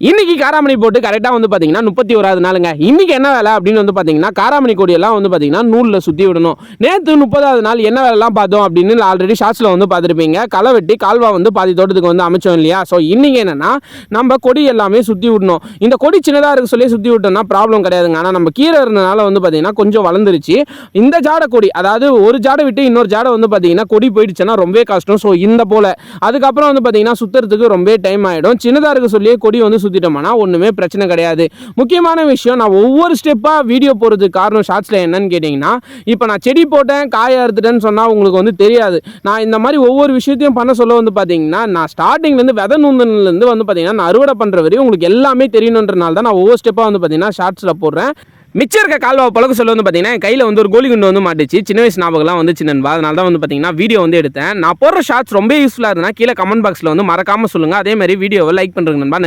இன்னைக்கு காராமணி போட்டு கரெக்டாக வந்து பார்த்தீங்கன்னா 31வது நாளுங்க. இன்னைக்கு என்ன வேலை அப்படின்னு வந்து பார்த்தீங்கன்னா காராமணி கொடியெல்லாம் வந்து பார்த்தீங்கன்னா நூலில் சுற்றி விடணும். நேற்று 30வது நாள் என்ன வேலைலாம் பார்த்தோம் அப்படின்னு ஆல்ரெடி ஷார்ட்ஸில் வந்து பார்த்துருப்பீங்க. களை வெட்டி கால்வா வந்து பாதி தோட்டத்துக்கு வந்து அமைச்சோம் இல்லையா. ஸோ இன்னைக்கு என்னன்னா நம்ம கொடி எல்லாமே சுற்றி விடணும். இந்த கொடி சின்னதாக இருக்க சொல்லி சுற்றி விட்டோம்னா ப்ராப்ளம் கிடையாதுங்க. ஆனால் நம்ம கீரை இருந்தனால வந்து பார்த்தீங்கன்னா கொஞ்சம் வளர்ந்துருச்சு. இந்த ஜாடை கொடி அதாவது ஒரு ஜாடை விட்டு இன்னொரு ஜாடை வந்து பார்த்தீங்கன்னா கொடி போயிடுச்சுன்னா ரொம்பவே கஷ்டம். ஸோ இந்த போல் அதுக்கப்புறம் வந்து பார்த்தீங்கன்னா சுற்றுறதுக்கு ரொம்ப டைம் ஆகிடும். சின்னதாக இருக்க சொல்லி கொடி வந்து சுத்திட்டோம்னா ஒண்ணுமே பிரச்சனை கிடையாது. முக்கியமான விஷயம் நான் ஒவ்வொரு ஸ்டெப்பா வீடியோ போறதுக்கு காரணம் ஷார்ட்ஸ்ல என்னன்னு கேட்டீங்கன்னா, இப்போ நான் செடி போட்டேன் காய அறுத்துட்டேன்னு சொன்னா உங்களுக்கு வந்து தெரியாது. நான் இந்த மாதிரி ஒவ்வொரு விஷயத்தையும் பண்ண சொல்ல வந்து பாத்தீங்கன்னா நான் ஸ்டார்டிங்ல இருந்து விதை நூந்தன்ல இருந்து வந்து பாத்தீங்கன்னா நான் அறுவடை பண்ற வரையும் உங்களுக்கு எல்லாமே தெரியணுன்றனால தான் நான் ஒவ்வொரு ஸ்டெப்பா வந்து பாத்தீங்கன்னா ஷார்ட்ஸ்ல போடுறேன். மிச்சம் இருக்க கால்வாவை பழக்க சொல்ல வந்து பார்த்தீங்கன்னா கையில் வந்து ஒரு கோலி குண்டு வந்து மாட்டுச்சு. சின்ன வயசு ஞாபகம்லாம் வந்துச்சு நண்பா. அதனால தான் வந்து பார்த்தீங்கன்னா வீடியோ வந்து எடுத்தேன். நான் போடுற ஷார்ட்ஸ் ரொம்ப யூஸ்ஃபுல்லாக இருந்தால் கீழே கமெண்ட் பாக்ஸில் வந்து மறக்காமல் சொல்லுங்கள். அதே மாதிரி வீடியோவை லைக் பண்ணுறேங்க நண்பா.